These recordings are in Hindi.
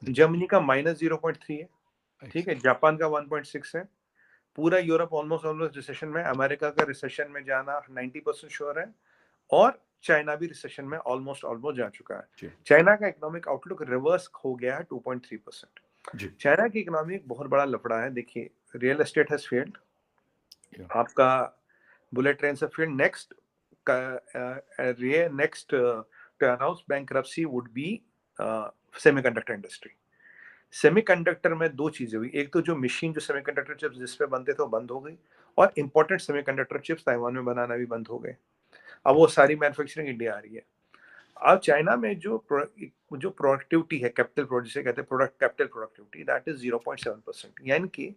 जर्मनी का -0.3 है, ठीक है, Excellent. जापान का 1.6 है, पूरा यूरोप ऑलमोस्ट रिसेशन में, अमेरिका का रिसेशन में जाना 90% श्योर है, और चाइना भी रिसेशन में ऑलमोस्ट जा चुका है। जी चाइना का इकोनॉमिक आउटलुक रिवर्स हो गया है 2.3%। जी चाइना की इकोनॉमी एक बहुत बड़ा लफड़ा है। देखिए, real estate has failed, yeah. आपका बुलेट ट्रेन से failed, next to announce bankruptcy would be semiconductor industry. Semiconductor में दो चीजें हुई, एक तो जो मशीन, जो सेमीकंडक्टर चिप्स जिस पे बनते थे वो बंद हो गई, और इंपॉर्टेंट सेमीकंडक्टर चिप्स ताइवान में बनाना भी बंद हो गए। अब वो सारी मैन्युफैक्चरिंग इंडिया आ रही है। अब चाइना में जो प्रोडक्टिविटी है, कैपिटल प्रोडक्ट जिसे कहते हैं, product capital productivity, that is 0.7%। यानी कि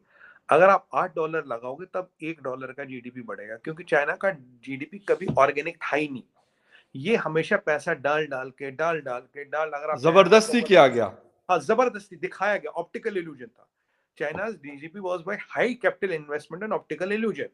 अगर आप $8 लगाओगे तब $1 का जीडीपी बढ़ेगा, क्योंकि चाइना का जीडीपी कभी ऑर्गेनिक था ही नहीं। ये हमेशा पैसा डाल, अगर आप चाइना को जबरदस्ती किया गया। हाँ, जबरदस्ती दिखाया गया, ऑप्टिकल इल्यूजन था। China's DGP was by high capital investment and optical illusion.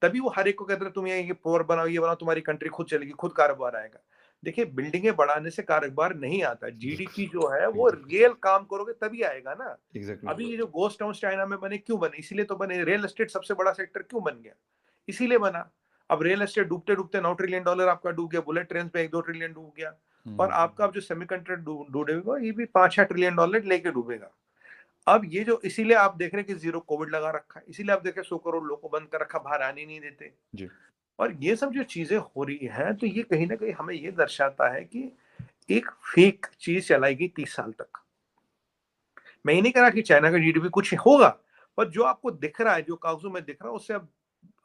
तभी वो हर एक को कहते रहे तुम ये पोर बनाओ, ये बनाओ, तुम्हारी कंट्री खुद चलेगी, खुद कारोबार आएगा। देखिए, बिल्डिंगें बढ़ाने से कारोबार नहीं आता, जीडीपी बिल्कुल जो है वो एग्जैक्टली रियल काम करोगे तभी आएगा ना। एग्जैक्टली अभी ये जो गोस्ट टाउन चाइना में बने, क्यों बने? इसीलिए तो बने। रियल एस्टेट सबसे बड़ा सेक्टर क्यों बन गया? इसीलिए बना। अब रियल एस्टेट डूबते डूबते $9 ट्रिलियन आपका डूब गया, बुलेट ट्रेन पे 1-2 ट्रिलियन डूब गया, और आपका अब जो सेमीकंडक्टर डूबेगा ये भी $5-6 ट्रिलियन लेके डूबेगा। अब ये जो, इसीलिए आप देख रहे हैं कि जीरो कोविड लगा रखा है, इसीलिए आप देख रहे हैं 100 करोड़ लोगों को बंद कर रखा, बाहर आने नहीं देते। जी और ये सब जो चीजें हो रही हैं, तो ये कहीं ना कहीं हमें ये दर्शाता है कि एक फेक चीज चलाएगी 30 साल तक। मैं ये नहीं कह रहा कि चाइना का जीडीपी कुछ होगा, पर जो आपको दिख रहा है, जो कागजों में दिख रहा है, उससे आप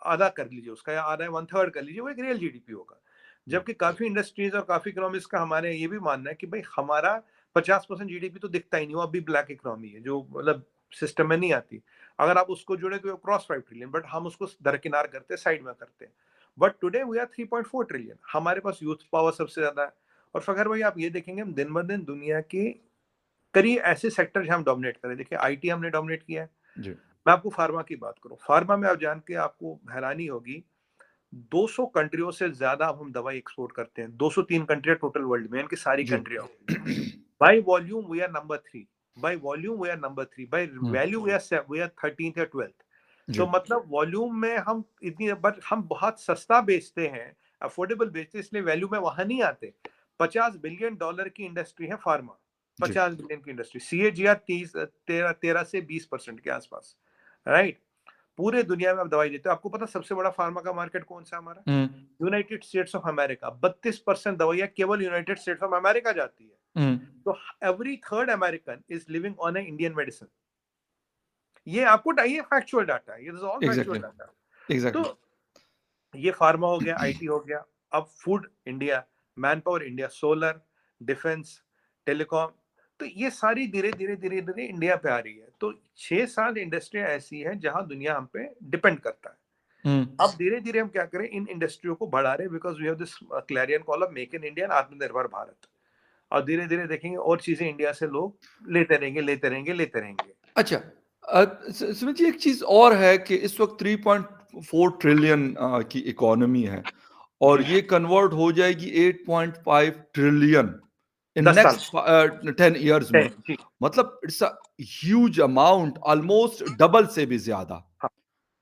आधा कर लीजिए उसका, या आधा 1/3 कर लीजिए, वो एक रियल जीडीपी होगा। जबकि काफी इंडस्ट्रीज और काफी इकोनॉमिस्ट का हमारे ये भी मानना है कि भाई हमारा 50% जीडीपी तो दिखता ही नहीं, वो अभी ब्लैक इकोनॉमी है, जो मतलब सिस्टम में नहीं आती। अगर आप उसको जोड़े तो क्रॉस 5 ट्रिलियन, बट हम उसको दरकिनार करते हैं, साइड में करते हैं। But today we are 3.4 trillion, हमारे पास यूथ पावर सबसे ज्यादा है। और फखर भाई, आप ये देखेंगे, हम दिन ब दिन दुनिया के करिए ऐसे सेक्टर जहां हम डोमिनेट करें। देखिए, आईटी हमने डोमिनेट किया है। जी मैं आपको फार्मा की बात करूं, फार्मा में आप जान के आपको हैरानी होगी, 200 कंट्रियों से ज्यादा अब हम दवाई एक्सपोर्ट करते हैं। 203 कंट्रियां टोटल वर्ल्ड में, इनकी सारी जी कंट्रियां। By volume we are number 3, by volume we are number 3, by value we are 13th या 12th। जी तो मतलब वॉल्यूम में हम इतनी, बट हम बहुत सस्ता बेचते हैं, अफोर्डेबल बेचते हैं, इसलिए वैल्यू में वहां नहीं आते। $50 बिलियन की इंडस्ट्री है फार्मा, जी 50 बिलियन की इंडस्ट्री, सीएजीआर 13 से 20% के आसपास, राइट। पूरे दुनिया में आप दवाई देते हो। आपको पता सबसे बड़ा फार्मा का मार्केट कौन सा हमारा? हम्म यूनाइटेड स्टेट्स ऑफ अमेरिका। 32% दवाइयां केवल यूनाइटेड स्टेट्स ऑफ अमेरिका जाती है। हम्म तो every third American is living on A Indian medicine. ये आपको ये फैक्चुअल डाटा है, ये ऑल फैक्चुअल एग्जैक्टली डाटा। तो एग्जैक्टली ये फार्मा हो गया, आईटी हो गया, अब food India, man power India, solar, defence, telecom. तो ये सारी धीरे धीरे इंडिया पे आ रही है। तो 6-7 इंडस्ट्रियां ऐसी हैं जहां दुनिया हम पे डिपेंड करता है। हम्म अब धीरे धीरे हम क्या करें, इन इंडस्ट्रियों को बढ़ा रहे, because we have this clarion call of make in India, Atmanirbhar Bharat. और धीरे धीरे देखेंगे और चीजें इंडिया से लोग लेते रहेंगे। अच्छा सुमित जी एक चीज और है कि इस वक्त 3.4 ट्रिलियन की इकोनॉमी है और जी, ये कन्वर्ट हो जाएगी 8.5 ट्रिलियन इन 10 साल। नेक्स्ट 10 इयर्स में। जी, मतलब it's a huge amount, almost double से भी ज्यादा। हाँ।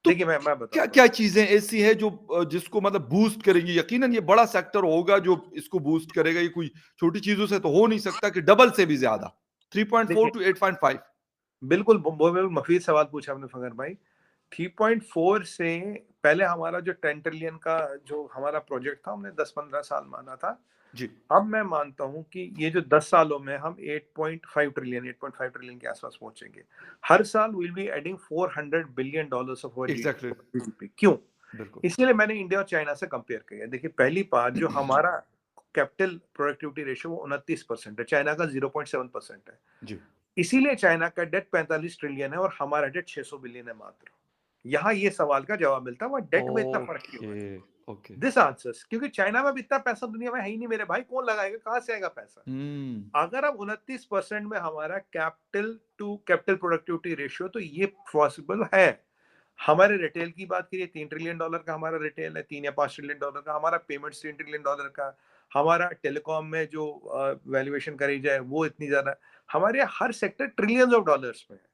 तो देखिए, मैं क्या बताता हूँ। क्या चीजें ऐसी हैं जो जिसको मतलब बूस्ट करेंगी? यकीनन ये बड़ा सेक्टर होगा जो इसको बूस्ट करेगा, ये कोई छोटी चीजों से तो हो नहीं सकता कि डबल से भी ज्यादा, 3.4 देखिए, टू 8.5। बिल्कुल बिल्कुल मफीद सवाल पूछा आपने फगर भाई। 3.4 से पहले हमारा जो 10 ट्रिलियन का जो हमारा प्रोजेक्ट था, हमने 10-15 साल माना था। जी अब मैं मानता हूं कि ये जो 10 सालों में हम 8.5 ट्रिलियन के आसपास पहुंचेंगे। हर साल will be adding $400 billion of our exactly GDP. क्यों? बिल्कुल इसलिए मैंने इंडिया और चाइना से कंपेयर किया। देखिए, पहली बात, जो हमारा कैपिटल प्रोडक्टिविटी रेशियो वो 29% है, चाइना का 0.7% है। जी इसीलिए चाइना का डेट 45 ट्रिलियन है और हमारा डेट 600 बिलियन है मात्र। यहाँ ये सवाल का जवाब मिलता है, वह डेट में इतना फर्क क्यों ओके है? ओके दिस आंसर्स, क्योंकि चाइना में भी इतना पैसा दुनिया में है ही नहीं मेरे भाई, कौन लगाएगा, कहां से आएगा पैसा? हम्म अगर अब 29% में हमारा capital to capital productivity ratio, तो ये पॉसिबल है। हमारे रिटेल की बात करिए, $3 ट्रिलियन का हमारा रिटेल है, 3 या 5 ट्रिलियन डॉलर का हमारा पेमेंट्स, $3 ट्रिलियन का हमारा टेलीकॉम में जो वैल्यूएशन करी जाए वो इतनी ज्यादा है। हमारे हर सेक्टर ट्रिलियंस ऑफ डॉलर्स में है।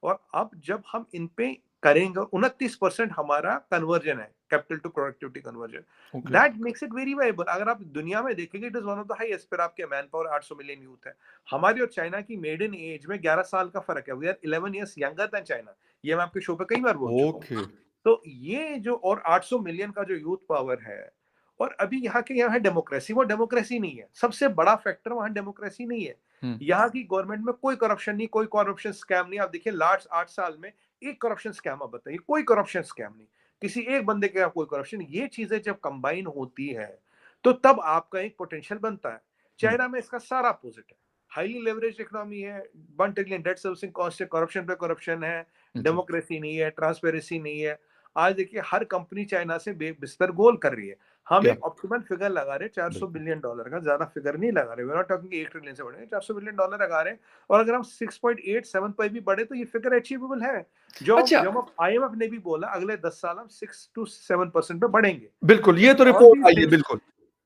और अब जब हम इन पे करेंगे, 29% हमारा कन्वर्जन है, capital to productivity conversion, okay that makes it very viable. अगर आप दुनिया में देखेंगे, it is one of the highest. फिर आपके मैन पावर 800 मिलियन यूथ है। हमारी और चाइना की मेड इन एज में 11 साल का फर्क है। We are 11 years younger than China. ये मैं आपके शो पे कई बार बोल चुका हूँ। ओके तो ये जो और 800 मिलियन का जो यूथ पावर है, और अभी यहाँ के यहाँ डेमोक्रेसी, वो डेमोक्रेसी नहीं है। सबसे बड़ा फैक्टर वहां डेमोक्रेसी नहीं है। यहाँ की गवर्नमेंट में कोई करप्शन नहीं, कोई करप्शन स्कैम नहीं। आप देखिए लास्ट 8 साल में एक करप्शन स्कैम, आप बताइए, कोई करप्शन स्कैम नहीं, किसी एक बंदे के कोई करप्शन। ये चीजें जब कंबाइन होती है तो तब आपका एक पोटेंशियल बनता है। चाइना में इसका सारा अपोजिट है। हाईली लेवरेज इकोनॉमी है, 1 ट्रिलियन डेट सर्विसिंग कॉस्ट है, करप्शन पे करप्शन है, डेमोक्रेसी नहीं है, ट्रांसपेरेंसी नहीं है। आज देखिए हर कंपनी चाइना से बिस्तर गोल कर रही है। हम एक ऑप्टिमल फिगर लगा रहे हैं $400 बिलियन का, ज्यादा फिगर नहीं लगा रहे। We are not talking 1 trillion से बढ़ेंगे, $400 बिलियन लगा रहे हैं। और अगर हम 6.87 पर भी बढ़े तो ये फिगर अचीवेबल है। जो अच्छा जब IMF ने भी बोला अगले 10 साल हम 6 to 7% पे बढ़ेंगे। बिल्कुल, ये तो रिपोर्ट आई है बिल्कुल।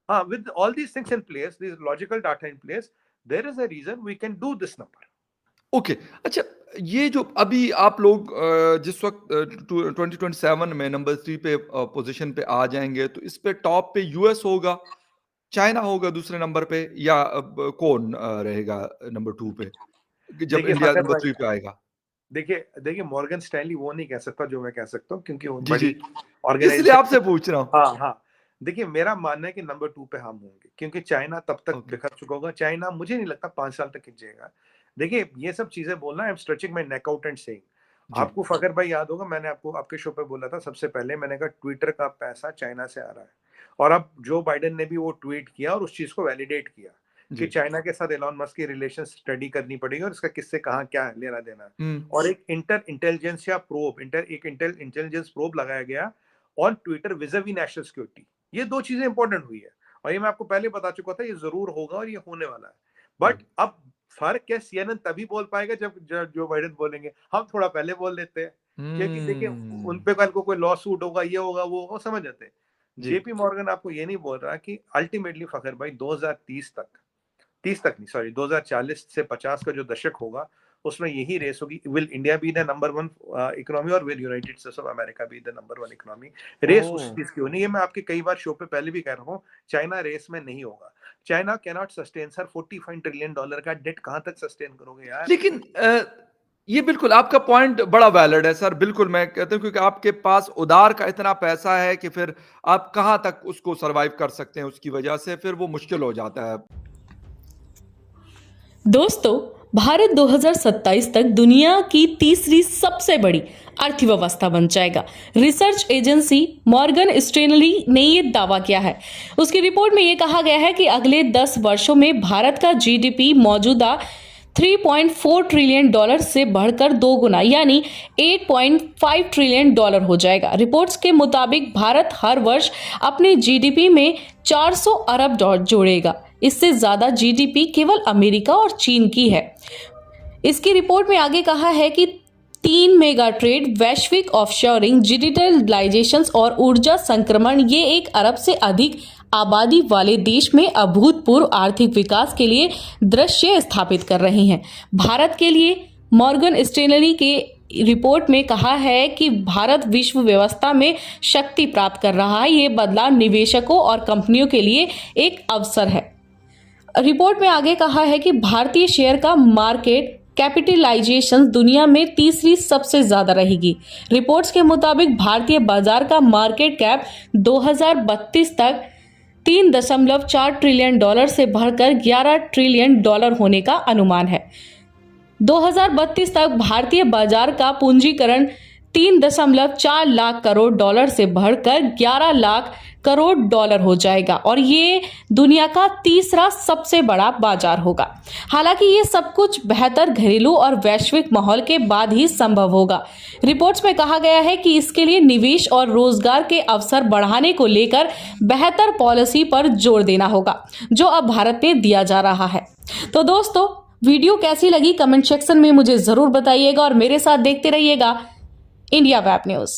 हाँ, with all these things in place, these logical data in place, there is a reason we can do this number. Okay अच्छा, ये जो अभी आप लोग जिस वक्त 2027 में नंबर 3 पे पोजीशन पे आ जाएंगे, तो इस पे टॉप पे यूएस होगा, चाइना होगा दूसरे नंबर पे, या कौन रहेगा नंबर 2 पे जब इंडिया नंबर 3 पे आएगा? देखिए मॉर्गन स्टैनली वो नहीं कह सकता जो मैं कह सकता हूँ, क्योंकि वो जी जी, बड़ी ऑर्गेनाइजेशन। इसलिए आपसे पूछ रहा हूँ। हाँ हाँ, देखिए मेरा मानना है कि नंबर 2 पे हम होंगे, क्योंकि चाइना तब तक बिखर चुका होगा। चाइना मुझे नहीं लगता 5 साल तक खिंचेगा। देखिए ये सब चीजें बोलना, I am stretching my neck out and saying. आपको फखर भाई याद होगा, मैंने आपको आपके शो पे बोला था सबसे पहले, मैंने कहा ट्विटर का पैसा चाइना से आ रहा है। और अब जो बाइडेन ने भी वो ट्वीट किया और उस चीज को वैलिडेट किया कि चाइना के साथ एलॉन मस्क की रिलेशन स्टडी करनी पड़ेगी और इसका किससे कहाँ क्या लेना देना है। और एक इंटेलिजेंस या प्रोब, एक इंटेलिजेंस प्रोब लगाया गया on Twitter vis-à-vis national security. ये 2 चीजें इंपॉर्टेंट हुई है, और ये मैं आपको पहले बता चुका था, ये जरूर होगा और ये होने वाला है। बट अब फर्क क्या, CNN तभी बोल पाएगा जब जो बाइडेन बोलेंगे। हम थोड़ा पहले बोल देते हैं, क्योंकि देखिए उन पे कल को कोई लॉ सूट होगा, ये होगा वो होगा, समझ जाते हैं। JP मॉर्गन आपको ये नहीं बोल रहा कि अल्टीमेटली फखर भाई 2030 तक, 30 तक नहीं सॉरी 2040 से 50 का जो दशक होगा, उसमें यही रेस होगी। Will India be the number 1 economy और will United States of America be the number 1 economy? Race उस चीज की होनी है। मैं आपके कई बार शो पे पहले भी कह रहा हूँ, चाइना रेस में नहीं होगा। China can not sustain sir $45 trillion का डेट। कहां तक सस्टेन करोगे यार? लेकिन ये बिल्कुल आपका पॉइंट बड़ा वैलिड है सर, बिल्कुल मैं कहता हूं, क्योंकि आपके पास उधार का इतना पैसा है कि फिर आप कहां तक उसको सरवाइव कर सकते हैं, उसकी वजह से फिर वो मुश्किल हो जाता है। दोस्तों, भारत 2027 तक दुनिया की तीसरी सबसे बड़ी अर्थव्यवस्था बन जाएगा। रिसर्च एजेंसी मॉर्गन स्टैनली ने ये दावा किया है। उसकी रिपोर्ट में ये कहा गया है कि अगले 10 वर्षों में भारत का GDP मौजूदा $3.4 ट्रिलियन से बढ़कर 2 गुना यानी $8.5 ट्रिलियन हो जाएगा। रिपोर्ट्स के मुताबिक भारत हर वर्ष अपने GDP में $400 अरब जोड़ेगा। इससे ज्यादा GDP केवल अमेरिका और चीन की है। इसकी रिपोर्ट में आगे कहा है कि 3 मेगा ट्रेड, वैश्विक ऑफशोरिंग, डिजिटलाइजेशन और ऊर्जा संक्रमण ये 1 अरब से अधिक आबादी वाले देश में अभूतपूर्व आर्थिक विकास के लिए दृश्य स्थापित कर रहे हैं। भारत के लिए मॉर्गन स्टैनली के रिपोर्ट में कहा है कि भारत विश्व व्यवस्था में शक्ति प्राप्त कर रहा है। ये बदलाव निवेशकों और कंपनियों के लिए एक अवसर है। रिपोर्ट में आगे कहा है कि भारतीय शेयर का मार्केट कैपिटलाइजेशन दुनिया में तीसरी सबसे ज्यादा रहेगी। रिपोर्ट्स के मुताबिक भारतीय बाजार का मार्केट कैप 2032 तक $3.4 ट्रिलियन से बढ़कर $11 ट्रिलियन होने का अनुमान है। 2032 तक भारतीय बाजार का पूंजीकरण $3.4 लाख करोड़ से बढ़कर $11 लाख करोड़ हो जाएगा और ये दुनिया का तीसरा सबसे बड़ा बाजार होगा। हालांकि ये सब कुछ बेहतर घरेलू और वैश्विक माहौल के बाद ही संभव होगा। रिपोर्ट्स में कहा गया है कि इसके लिए निवेश और रोजगार के अवसर बढ़ाने को लेकर बेहतर पॉलिसी पर जोर देना होगा, जो अब भारत में दिया जा रहा है। तो दोस्तों, वीडियो कैसी लगी कमेंट सेक्शन में मुझे जरूर बताइएगा और मेरे साथ देखते रहिएगा इंडिया वेब न्यूज।